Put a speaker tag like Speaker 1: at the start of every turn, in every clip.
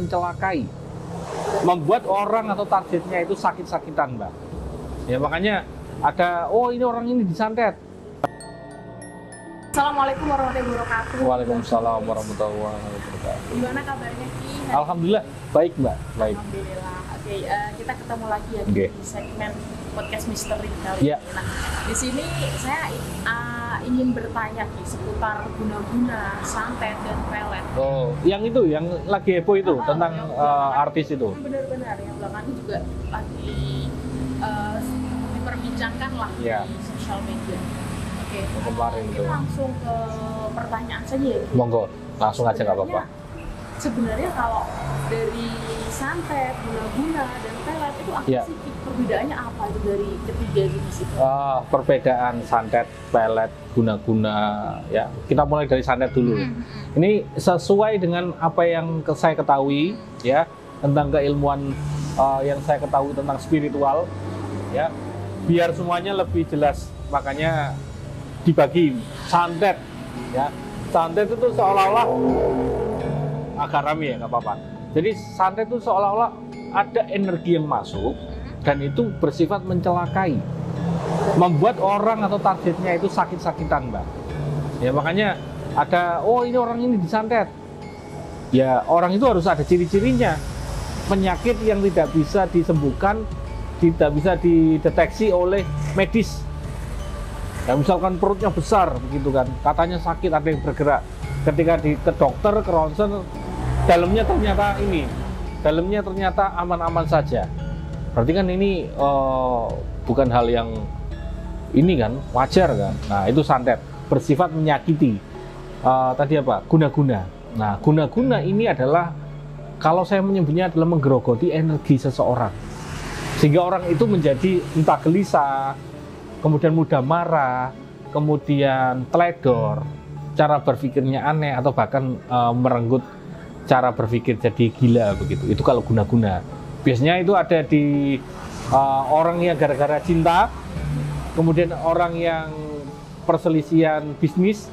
Speaker 1: mencelakai, membuat orang atau targetnya itu sakit-sakitan, Mbak. Ya makanya ada, oh ini orang ini disantet.
Speaker 2: Assalamualaikum warahmatullahi wabarakatuh.
Speaker 1: Waalaikumsalam warahmatullahi wabarakatuh.
Speaker 2: Gimana kabarnya Ki?
Speaker 1: Alhamdulillah baik, Mbak. Baik.
Speaker 2: Alhamdulillah. Oke, kita ketemu lagi ya
Speaker 1: Oke.
Speaker 2: di segmen podcast misteri kali
Speaker 1: Ya.
Speaker 2: ini. Nah, di sini saya ingin bertanya Ki seputar guna-guna, santet dan pelet.
Speaker 1: Oh, yang itu, yang lagi heboh itu tentang
Speaker 2: yang belakangan-
Speaker 1: artis itu.
Speaker 2: Benar-benar yang belakangan juga lagi diperbincangkan lah
Speaker 1: Ya.
Speaker 2: di sosial media. Oke,
Speaker 1: Kemarin
Speaker 2: kita
Speaker 1: tuh.
Speaker 2: langsung ke pertanyaan saja ya Ki.
Speaker 1: Monggo, langsung aja nggak apa-apa.
Speaker 2: Sebenarnya kalau dari santet, guna-guna, dan pelet itu apa
Speaker 1: Ya.
Speaker 2: sih Ki? Perbedaannya apa itu dari ketiga jenis itu?
Speaker 1: Perbedaan santet, pelet, guna-guna, ya kita mulai dari santet dulu. Ini sesuai dengan apa yang saya ketahui, ya tentang keilmuan yang saya ketahui tentang spiritual, ya biar semuanya lebih jelas, makanya dibagi santet, ya santet itu seolah-olah agak rame ya, nggak apa-apa. Jadi santet itu seolah-olah ada energi yang masuk dan itu bersifat mencelakai, membuat orang atau targetnya itu sakit-sakitan, Mbak. Ya makanya ada, oh ini orang ini disantet. Ya orang itu harus ada ciri-cirinya. Penyakit yang tidak bisa disembuhkan, tidak bisa dideteksi oleh medis. Ya misalkan perutnya besar begitu kan, katanya sakit, ada yang bergerak. Ketika ke dokter, ke ronsen, dalamnya ternyata aman-aman saja. Berarti kan ini bukan hal yang ini kan, wajar kan. Nah itu santet, bersifat menyakiti. Tadi apa? Guna-guna. Nah guna-guna ini adalah, kalau saya menyebutnya adalah menggerogoti energi seseorang. Sehingga orang itu menjadi entah gelisah, kemudian mudah marah, kemudian teledor, cara berpikirnya aneh, atau bahkan merenggut cara berpikir jadi gila begitu. Itu kalau guna-guna. Biasanya itu ada di orang yang gara-gara cinta, kemudian orang yang perselisihan bisnis,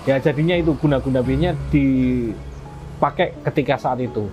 Speaker 1: ya jadinya itu guna-guna, biasanya dipakai ketika saat itu.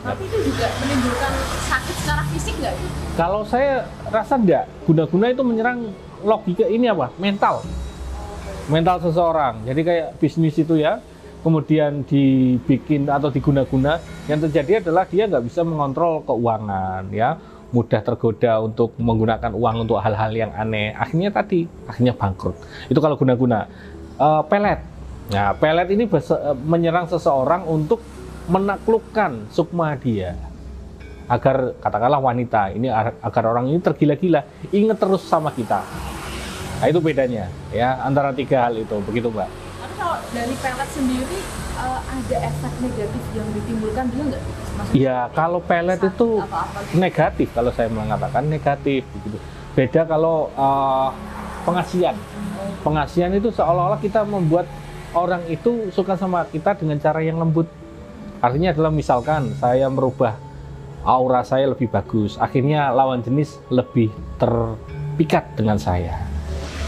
Speaker 2: Tapi itu juga menimbulkan sakit secara fisik nggak Ki?
Speaker 1: Kalau saya rasa enggak, guna-guna itu menyerang logika ini apa? Mental seseorang. Jadi kayak bisnis itu ya, kemudian dibikin atau diguna-guna, yang terjadi adalah dia nggak bisa mengontrol keuangan, ya mudah tergoda untuk menggunakan uang untuk hal-hal yang aneh. Akhirnya bangkrut. Itu kalau guna-guna. Pelet. Nah, pelet ini menyerang seseorang untuk menaklukkan sukma dia, agar katakanlah wanita ini, agar orang ini tergila-gila, ingat terus sama kita. Nah itu bedanya ya antara tiga hal itu, begitu Mbak.
Speaker 2: Tapi kalau dari pelet sendiri ada efek negatif yang ditimbulkan juga nggak? Maksudnya
Speaker 1: Ya kalau pelet
Speaker 2: sakit
Speaker 1: itu
Speaker 2: apa-apa gitu?
Speaker 1: negatif, kalau saya mengatakan negatif begitu. Beda kalau pengasian itu seolah-olah kita membuat orang itu suka sama kita dengan cara yang lembut. Artinya adalah misalkan saya merubah aura saya lebih bagus, akhirnya lawan jenis lebih terpikat dengan saya.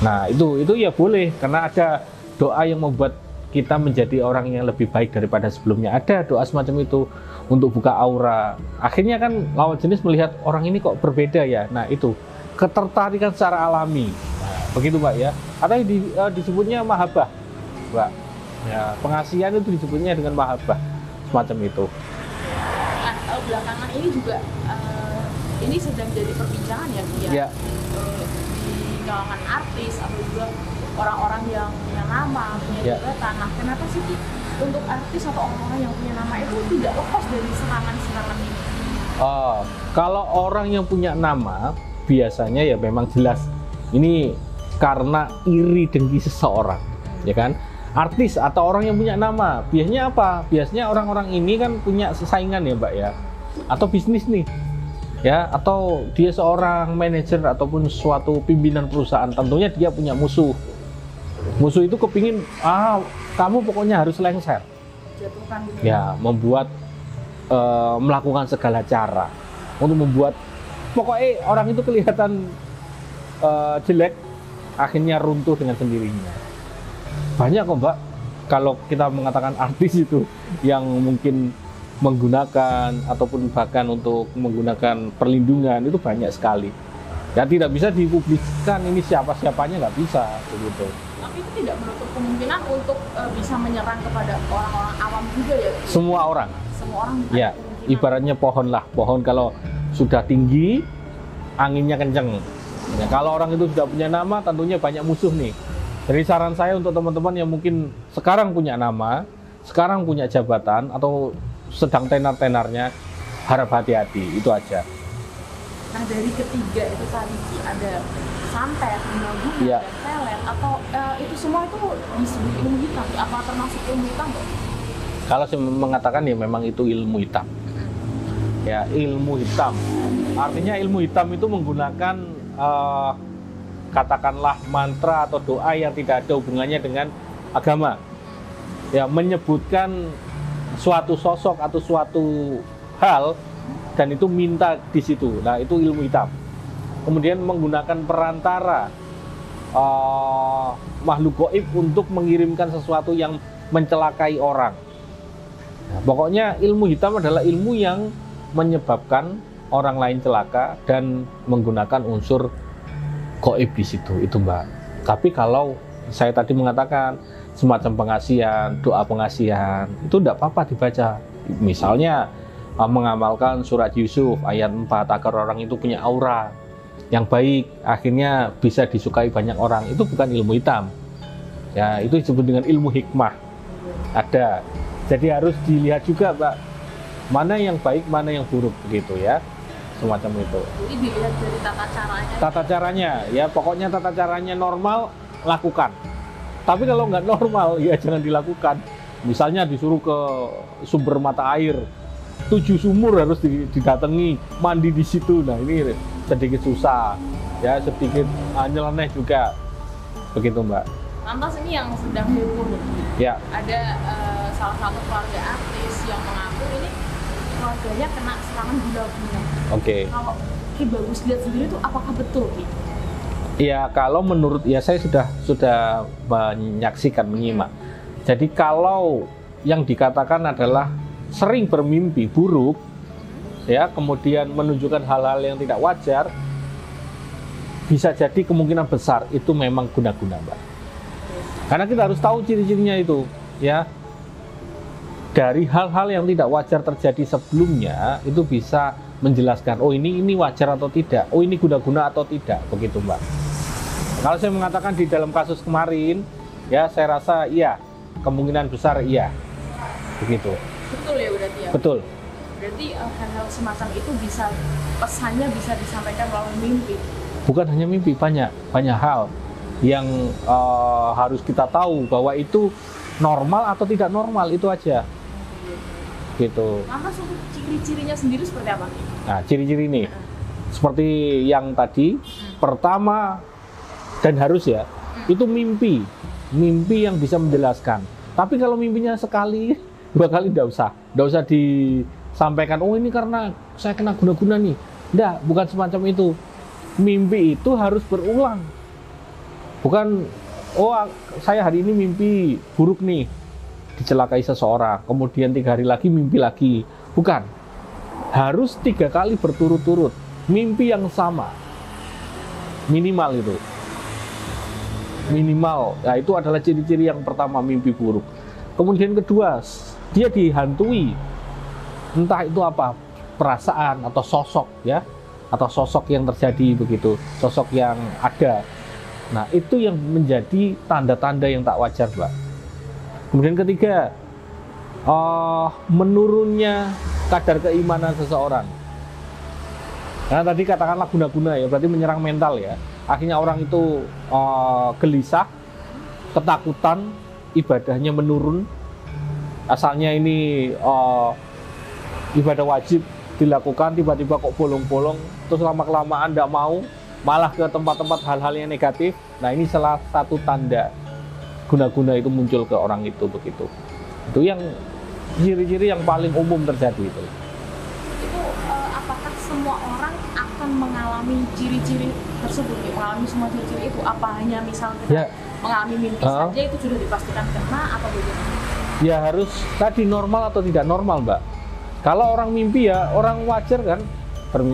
Speaker 1: Nah itu ya boleh, karena ada doa yang membuat kita menjadi orang yang lebih baik daripada sebelumnya. Ada doa semacam itu untuk buka aura. Akhirnya kan lawan jenis melihat orang ini kok berbeda ya. Nah itu ketertarikan secara alami. Nah, begitu Mbak ya. Atau disebutnya mahabbah, Mbak. Ya, pengasihan itu disebutnya dengan mahabbah, semacam itu.
Speaker 2: Nah, belakangan ini juga ini sedang jadi perbincangan ya Ki,
Speaker 1: Ya.
Speaker 2: di kalangan artis atau juga orang-orang yang punya nama, punya
Speaker 1: Ya.
Speaker 2: jabatan. Nah, kenapa sih Ki, untuk artis atau orang-orang yang punya nama itu tidak lepas dari serangan-serangan ini?
Speaker 1: Kalau orang yang punya nama, biasanya ya memang jelas ini karena iri dengki seseorang, ya kan? Artis atau orang yang punya nama, biasanya apa? Biasanya orang-orang ini kan punya saingan ya Mbak ya, atau bisnis nih, ya, atau dia seorang manajer ataupun suatu pimpinan perusahaan, tentunya dia punya musuh. Musuh itu kepingin, kamu pokoknya harus lengser,
Speaker 2: Jatuhkan gitu.
Speaker 1: ya, membuat melakukan segala cara untuk membuat pokoknya orang itu kelihatan jelek, akhirnya runtuh dengan sendirinya. Banyak kok Mbak, kalau kita mengatakan artis itu yang mungkin menggunakan ataupun bahkan untuk menggunakan perlindungan itu banyak sekali. Ya tidak bisa dipublikasikan ini siapa-siapanya, nggak bisa begitu.
Speaker 2: Tapi itu tidak menutup kemungkinan untuk bisa menyerang kepada orang-orang awam juga ya?
Speaker 1: Semua orang.
Speaker 2: Semua orang.
Speaker 1: Ya, ibaratnya pohon lah. Pohon kalau sudah tinggi, anginnya kenceng. Ya, kalau orang itu sudah punya nama, tentunya banyak musuh nih. Jadi saran saya untuk teman-teman yang mungkin sekarang punya nama, sekarang punya jabatan atau sedang tenar-tenarnya, harap hati-hati, itu aja.
Speaker 2: Nah dari ketiga itu tadi ada santet, guna-guna,
Speaker 1: ya.
Speaker 2: dan pelet, atau itu semua itu disebut ilmu hitam? Apa termasuk ilmu hitam?
Speaker 1: Kalau saya mengatakan ya memang itu ilmu hitam. Ya, ilmu hitam. Artinya ilmu hitam itu menggunakan katakanlah mantra atau doa yang tidak ada hubungannya dengan agama. Ya, menyebutkan suatu sosok atau suatu hal dan itu minta di situ. Nah, itu ilmu hitam. Kemudian menggunakan perantara makhluk gaib untuk mengirimkan sesuatu yang mencelakai orang. Nah, pokoknya ilmu hitam adalah ilmu yang menyebabkan orang lain celaka dan menggunakan unsur gaib di situ, itu Mbak. Tapi kalau saya tadi mengatakan semacam pengasihan, doa pengasihan, itu tidak apa-apa dibaca. Misalnya mengamalkan surat Yusuf ayat 4 agar orang itu punya aura yang baik, akhirnya bisa disukai banyak orang. Itu bukan ilmu hitam. Ya, itu disebut dengan ilmu hikmah. Ada. Jadi harus dilihat juga, Mbak, mana yang baik, mana yang buruk, begitu ya. Semacam itu.
Speaker 2: Jadi dilihat dari tata caranya.
Speaker 1: Tata caranya, ya pokoknya tata caranya normal, lakukan. Tapi kalau nggak normal, ya jangan dilakukan. Misalnya disuruh ke sumber mata air, 7 sumur harus didatangi, mandi di situ. Nah ini sedikit susah, ya sedikit nyeleneh juga, begitu Mbak.
Speaker 2: Lantas ini yang sedang heboh nih.
Speaker 1: Ya.
Speaker 2: Ada salah satu keluarga artis yang mengaku ini keluarganya kena serangan guna-guna.
Speaker 1: Oke.
Speaker 2: Kalau Ki Bagus lihat sendiri itu apakah betul Ki?
Speaker 1: Ya kalau menurut ya saya sudah menyaksikan, menyimak. Jadi kalau yang dikatakan adalah sering bermimpi buruk, ya kemudian menunjukkan hal-hal yang tidak wajar, bisa jadi kemungkinan besar itu memang guna-guna, Mbak. Karena kita harus tahu ciri-cirinya itu, ya. Dari hal-hal yang tidak wajar terjadi sebelumnya itu bisa menjelaskan, oh ini wajar atau tidak, oh ini guna-guna atau tidak, begitu Mbak. Kalau saya mengatakan di dalam kasus kemarin, ya saya rasa iya, kemungkinan besar iya, begitu.
Speaker 2: Betul ya berarti ya?
Speaker 1: Betul.
Speaker 2: Berarti hal-hal semacam itu bisa, pesannya bisa disampaikan melalui mimpi?
Speaker 1: Bukan hanya mimpi, banyak hal yang harus kita tahu bahwa itu normal atau tidak normal, itu aja. Gitu.
Speaker 2: Lantas untuk ciri-cirinya sendiri seperti apa?
Speaker 1: Nah, ciri-ciri ini seperti yang tadi, pertama dan harus ya, itu mimpi yang bisa menjelaskan. Tapi kalau mimpinya sekali, 2 kali tidak usah disampaikan. Oh ini karena saya kena guna-guna nih. Enggak, bukan semacam itu. Mimpi itu harus berulang. Bukan, oh saya hari ini mimpi buruk nih, dicelakai seseorang, kemudian 3 hari lagi mimpi lagi. Bukan, harus 3 kali berturut-turut mimpi yang sama, minimal itu. Minimal, nah itu adalah ciri-ciri yang pertama, mimpi buruk. Kemudian kedua, dia dihantui, entah itu apa, perasaan atau sosok ya, atau sosok yang terjadi begitu, sosok yang ada. Nah itu yang menjadi tanda-tanda yang tak wajar, Mbak. Kemudian ketiga, menurunnya kadar keimanan seseorang. Nah tadi katakanlah guna-guna ya, berarti menyerang mental ya. Akhirnya orang itu gelisah, ketakutan, ibadahnya menurun. Asalnya ini ibadah wajib dilakukan, tiba-tiba kok bolong-bolong, terus lama-kelamaan tidak mau, malah ke tempat-tempat hal-hal yang negatif. Nah ini salah satu tanda guna-guna itu muncul ke orang itu, begitu. Itu yang ciri-ciri yang paling umum terjadi itu.
Speaker 2: Itu apakah semua orang akan mengalami ciri-ciri tersebut? Mengalami semua ciri-ciri itu? Apa hanya misalnya
Speaker 1: Ya.
Speaker 2: mengalami mimpi saja itu sudah dipastikan kena atau bagaimana?
Speaker 1: Ya harus tadi normal atau tidak normal, Mbak. Kalau orang mimpi ya orang wajar kan,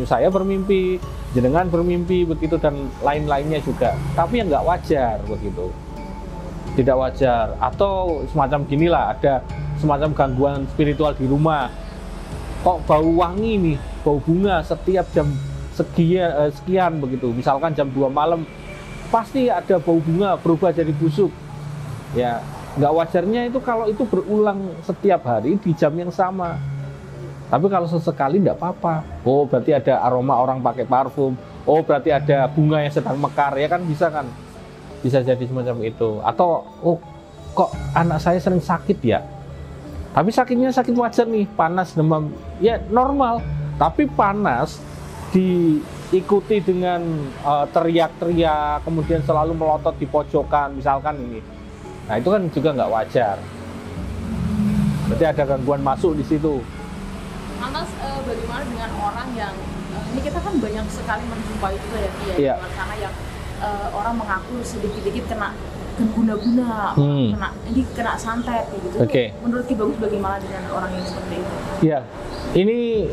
Speaker 1: saya bermimpi, jenengan bermimpi begitu dan lain-lainnya juga. Tapi yang nggak wajar begitu, tidak wajar. Atau semacam ginilah, ada semacam gangguan spiritual di rumah. Kok bau wangi nih, bau bunga setiap jam sekian begitu. Misalkan jam 2 malam pasti ada bau bunga berubah jadi busuk. Ya, nggak wajarnya itu kalau itu berulang setiap hari di jam yang sama. Tapi kalau sesekali nggak apa-apa. Oh, berarti ada aroma orang pakai parfum. Oh, berarti ada bunga yang sedang mekar, ya kan, bisa kan? Bisa jadi semacam itu. Atau, oh, kok anak saya sering sakit ya? Tapi sakitnya sakit wajar nih, panas, demam. Ya, normal. Tapi panas diikuti dengan teriak-teriak, kemudian selalu melotot di pojokan, misalkan ini. Nah, itu kan juga nggak wajar. Berarti ada gangguan masuk di situ.
Speaker 2: Lantas bagaimana dengan orang yang ini kita kan banyak sekali menjumpai itu ya, Ki,
Speaker 1: Iya.
Speaker 2: di sana yang orang mengaku sedikit-sedikit kena guna-guna, kena santet gitu.
Speaker 1: Oke.
Speaker 2: Menurut Ki Bagus bagaimana dengan orang yang seperti itu?
Speaker 1: Ya, ini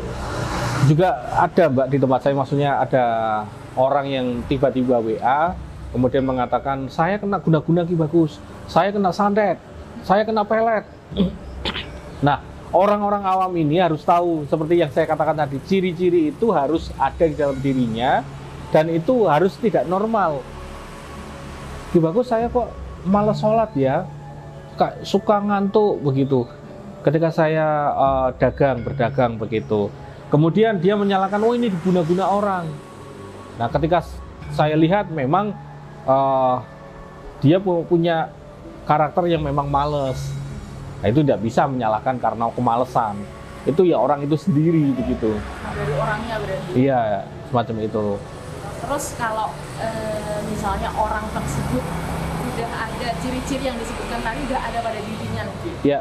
Speaker 1: juga ada Mbak di tempat saya, maksudnya ada orang yang tiba-tiba WA kemudian mengatakan saya kena guna-guna Ki Bagus, saya kena santet, saya kena pelet. Nah, orang-orang awam ini harus tahu, seperti yang saya katakan tadi, ciri-ciri itu harus ada di dalam dirinya dan itu harus tidak normal. Ki Bagus, saya kok malas sholat ya, suka ngantuk begitu ketika saya berdagang begitu. Kemudian dia menyalahkan, oh ini diguna-guna orang. Nah, ketika saya lihat memang dia punya karakter yang memang males. Nah, itu tidak bisa menyalahkan karena kemalesan. Itu ya orang itu sendiri begitu.
Speaker 2: Nah, dari orangnya berarti.
Speaker 1: Iya, semacam itu.
Speaker 2: Terus kalau misalnya orang tersebut sudah ada ciri-ciri yang disebutkan tadi, sudah ada pada dirinya, Ki.
Speaker 1: Ya.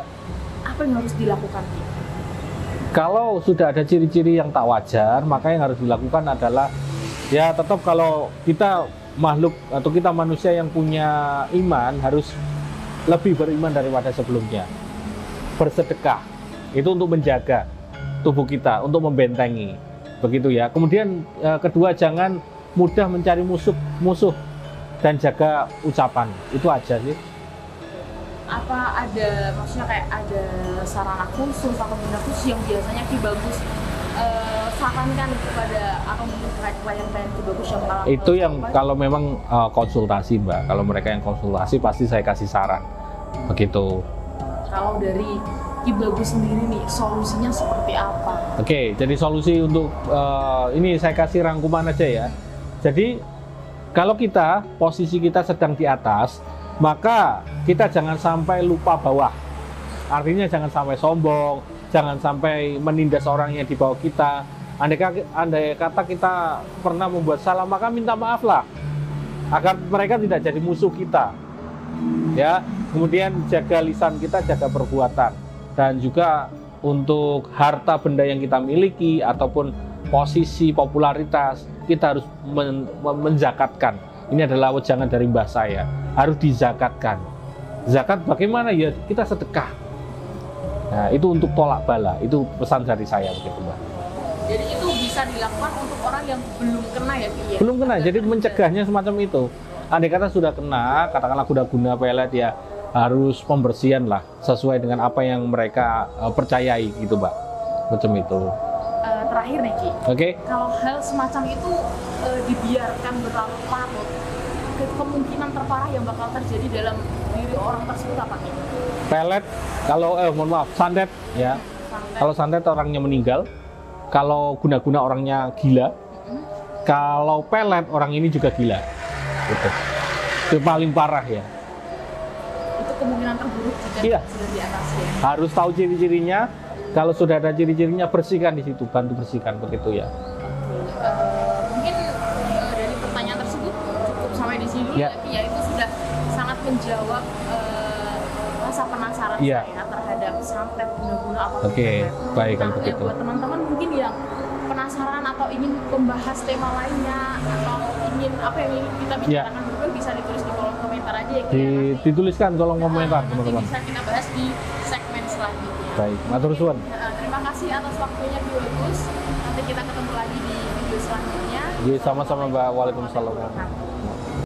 Speaker 2: Apa yang harus dilakukan, Ki?
Speaker 1: Kalau sudah ada ciri-ciri yang tak wajar, maka yang harus dilakukan adalah ya tetap kalau kita makhluk atau kita manusia yang punya iman harus lebih beriman daripada sebelumnya. Bersedekah itu untuk menjaga tubuh kita, untuk membentengi, begitu ya. Kemudian kedua, jangan mudah mencari musuh dan jaga ucapan. Itu aja sih.
Speaker 2: Apa ada, maksudnya kayak ada sarana khusus atau benda khusus yang biasanya Ki Bagus sarankan kepada atau mungkin klien-klien Ki Bagus yang mengalami
Speaker 1: itu yang kalau memang konsultasi Mbak, kalau mereka yang konsultasi pasti saya kasih saran begitu.
Speaker 2: Kalau dari Ki Bagus sendiri nih, solusinya seperti apa?
Speaker 1: Oke, jadi solusi untuk ini saya kasih rangkuman aja ya. Jadi kalau posisi kita sedang di atas, maka kita jangan sampai lupa bawah. Artinya jangan sampai sombong, jangan sampai menindas orang yang di bawah kita. Andai kata kita pernah membuat salah, maka minta maaf lah, agar mereka tidak jadi musuh kita. Ya, kemudian jaga lisan kita, jaga perbuatan, dan juga untuk harta benda yang kita miliki ataupun posisi popularitas, kita harus menzakatkan. Ini adalah wejangan dari mbah saya, harus dizakatkan. Zakat bagaimana ya? Kita sedekah. Nah, itu untuk tolak bala. Itu pesan dari saya begitu, Mbak.
Speaker 2: Jadi itu bisa dilakukan untuk orang yang belum kena ya, Ki?
Speaker 1: Belum kena, jadi mencegahnya semacam itu. Andai kata sudah kena, katakanlah guna-guna pelet ya, harus pembersihan lah, sesuai dengan apa yang mereka percayai gitu, Mbak. Macam itu.
Speaker 2: Terakhir nih, Ki.
Speaker 1: Oke.
Speaker 2: Kalau hal semacam itu dibiarkan berlarut-larut, kemungkinan terparah yang bakal terjadi dalam diri orang tersebut apa, Ki?
Speaker 1: Pelet, kalau mohon maaf, santet ya. Kalau santet orangnya meninggal, kalau guna-guna orangnya gila, kalau pelet orang ini juga gila. Gitu. Itu paling parah ya.
Speaker 2: Itu kemungkinan terburuk jika
Speaker 1: Iya.
Speaker 2: sudah di atas ya.
Speaker 1: Harus tahu ciri-cirinya. Kalau sudah ada ciri-cirinya, bersihkan di situ, bantu bersihkan begitu ya.
Speaker 2: Mungkin dari pertanyaan tersebut cukup sampai di sini
Speaker 1: Ya.
Speaker 2: ya, itu sudah sangat menjawab rasa penasaran
Speaker 1: Ya.
Speaker 2: saya terhadap santet guna-guna apa.
Speaker 1: Oke, baik kalau
Speaker 2: Nah,
Speaker 1: begitu.
Speaker 2: buat teman-teman mungkin yang penasaran atau ingin membahas tema lainnya atau ingin apa yang ingin kita bicarakan berdua, bisa ditulis di kolom komentar aja ya.
Speaker 1: Dituliskan kolom komentar,
Speaker 2: Nanti
Speaker 1: teman-teman.
Speaker 2: bisa kita bahas di segmen selanjutnya.
Speaker 1: Baik, matur suwun.
Speaker 2: Terima kasih kasih atas waktunya Ki Bagus. Nanti kita ketemu lagi di video selanjutnya.
Speaker 1: Sama-sama Mbak. Waalaikumsalam.